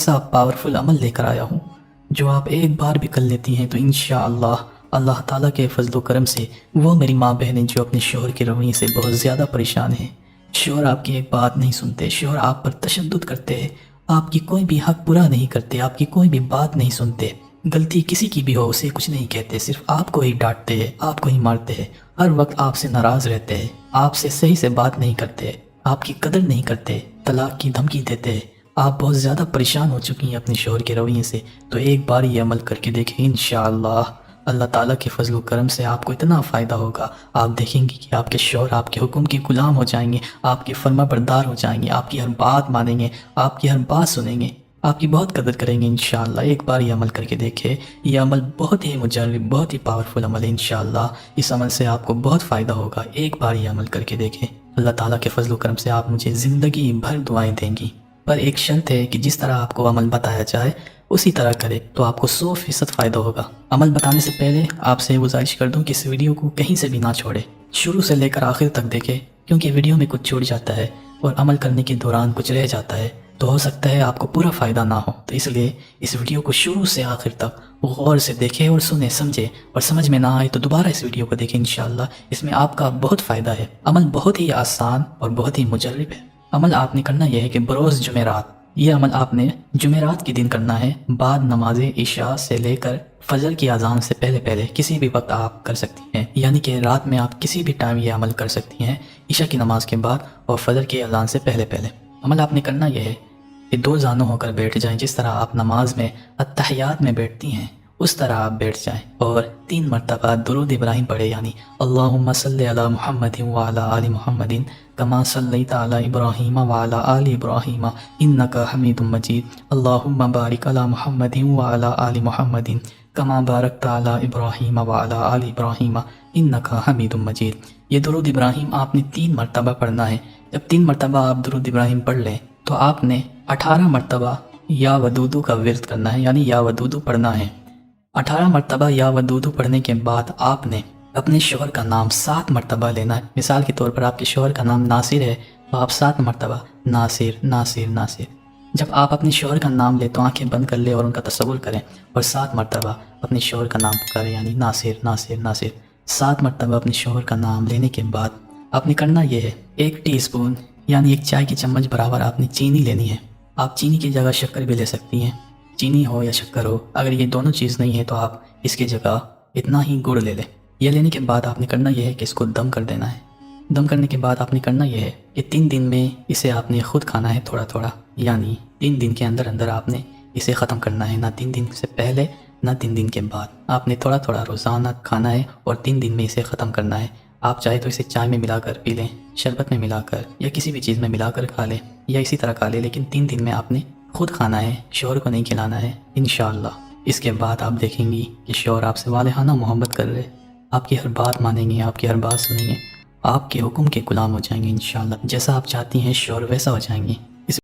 ایسا پاورفل عمل لے کر آیا ہوں جو آپ ایک بار بھی کر لیتی ہیں تو انشاءاللہ اللہ تعالیٰ کے فضل و کرم سے وہ میری ماں بہنیں جو اپنے شوہر کے رویے سے بہت زیادہ پریشان ہیں، شوہر آپ کی ایک بات نہیں سنتے، شوہر آپ پر تشدد کرتے ہیں، آپ کی کوئی بھی حق پورا نہیں کرتے، آپ کی کوئی بھی بات نہیں سنتے، غلطی کسی کی بھی ہو اسے کچھ نہیں کہتے، صرف آپ کو ہی ڈانٹتے ہیں، آپ کو ہی مارتے ہیں، ہر وقت آپ سے ناراض رہتے ہیں، آپ سے صحیح سے بات نہیں کرتے، آپ کی قدر نہیں کرتے، طلاق کی دھمکی دیتے ہیں، آپ بہت زیادہ پریشان ہو چکی ہیں اپنے شوہر کے رویے سے، تو ایک بار یہ عمل کر کے دیکھیں انشاءاللہ اللہ تعالیٰ کے فضل و کرم سے آپ کو اتنا فائدہ ہوگا، آپ دیکھیں گے کہ آپ کے شوہر آپ کے حکم کے غلام ہو جائیں گے، آپ کے فرما بردار ہو جائیں گے، آپ کی ہر بات مانیں گے، آپ کی ہر بات سنیں گے، آپ کی بہت قدر کریں گے انشاءاللہ۔ ایک بار یہ عمل کر کے دیکھیں، یہ عمل بہت ہی مجرب، بہت ہی پاورفل عمل ہے انشاءاللہ، اس عمل سے آپ کو بہت فائدہ ہوگا، ایک بار یہ عمل کر کے دیکھیں، اللہ تعالیٰ کے فضل و کرم سے آپ مجھے زندگی بھر دعائیں دیں گی۔ پر ایک شرط ہے کہ جس طرح آپ کو عمل بتایا جائے اسی طرح کرے تو آپ کو 100% فائدہ ہوگا۔ عمل بتانے سے پہلے آپ سے گزارش کر دوں کہ اس ویڈیو کو کہیں سے بھی نہ چھوڑے، شروع سے لے کر آخر تک دیکھیں، کیونکہ ویڈیو میں کچھ چھوٹ جاتا ہے اور عمل کرنے کے دوران کچھ رہ جاتا ہے تو ہو سکتا ہے آپ کو پورا فائدہ نہ ہو، تو اس لیے اس ویڈیو کو شروع سے آخر تک غور سے دیکھیں اور سنیں سمجھیں، اور سمجھ میں نہ آئے تو دوبارہ اس ویڈیو کو دیکھیں انشاءاللہ، اس میں آپ کا بہت فائدہ ہے۔ عمل بہت ہی آسان اور بہت ہی مجرب ہے۔ عمل آپ نے کرنا یہ ہے کہ بروز جمعرات، یہ عمل آپ نے جمعرات کے دن کرنا ہے، بعد نماز عشاء سے لے کر فجر کی اذان سے پہلے پہلے کسی بھی وقت آپ کر سکتی ہیں، یعنی کہ رات میں آپ کسی بھی ٹائم یہ عمل کر سکتی ہیں، عشاء کی نماز کے بعد اور فجر کی اذان سے پہلے پہلے۔ عمل آپ نے کرنا یہ ہے کہ دو زانوں ہو کر بیٹھ جائیں، جس طرح آپ نماز میں اتحیات میں بیٹھتی ہیں اس طرح آپ بیٹھ جائیں، اور 3 مرتبہ درود ابراہیم پڑھے، یعنی اللہم صلی علی محمد وعلی آل محمد کما صلیت علی ابراہیم وعلی آل ابراہیم انک حمید مجید، اللہم بارک علی محمد وعلی آل محمد کما بارکت علی ابراہیم وعلی آل ابراہیم انک حمید مجید۔ یہ درود ابراہیم آپ نے 3 مرتبہ پڑھنا ہے۔ جب 3 مرتبہ آپ درود ابراہیم پڑھ لیں تو آپ نے 18 مرتبہ یا ودودو کا ورد کرنا ہے، یعنی یا ودودو پڑھنا ہے۔ 18 مرتبہ یا ودودو پڑھنے کے بعد آپ نے اپنے شوہر کا نام 7 مرتبہ لینا ہے۔ مثال کے طور پر آپ کے شوہر کا نام ناصر ہے تو آپ 7 مرتبہ ناصر ناصر ناصر۔ جب آپ اپنے شوہر کا نام لیں تو آنکھیں بند کر لیں اور ان کا تصور کریں، اور 7 مرتبہ اپنے شوہر کا نام پکاریں، یعنی ناصر ناصر ناصر۔ 7 مرتبہ اپنے شوہر کا نام لینے کے بعد آپ نے کرنا یہ ہے، 1 ٹی اسپون یعنی 1 چائے کی چمچ برابر آپ نے چینی لینی ہے۔ آپ چینی کی جگہ شکر بھی لے سکتی ہیں، چینی ہو یا شکر ہو، اگر یہ دونوں چیز نہیں ہے تو آپ اس کی جگہ اتنا ہی گڑ لے لیں۔ یہ لینے کے بعد آپ نے کرنا یہ ہے کہ اس کو دم کر دینا ہے۔ دم کرنے کے بعد آپ نے کرنا یہ ہے کہ 3 دن میں اسے آپ نے خود کھانا ہے تھوڑا تھوڑا، یعنی 3 دن کے اندر اندر آپ نے اسے ختم کرنا ہے، نہ 3 دن سے پہلے نہ 3 دن کے بعد، آپ نے تھوڑا تھوڑا روزانہ کھانا ہے اور 3 دن میں اسے ختم کرنا ہے۔ آپ چاہے تو اسے چائے میں ملا کر پی لیں، شربت میں ملا کر، یا کسی بھی چیز میں ملا کر کھا لیں، یا اسی طرح کھا لیں، لیکن 3 دن میں آپ نے خود کھانا ہے، شوہر کو نہیں کھلانا ہے انشاءاللہ۔ اس کے بعد آپ دیکھیں گی کہ شوہر آپ سے والہانہ محبت کر رہے، آپ کی ہر بات مانیں گے، آپ کی ہر بات سنیں گے، آپ کے حکم کے غلام ہو جائیں گے انشاءاللہ، جیسا آپ چاہتی ہیں شوہر ویسا ہو جائیں گے۔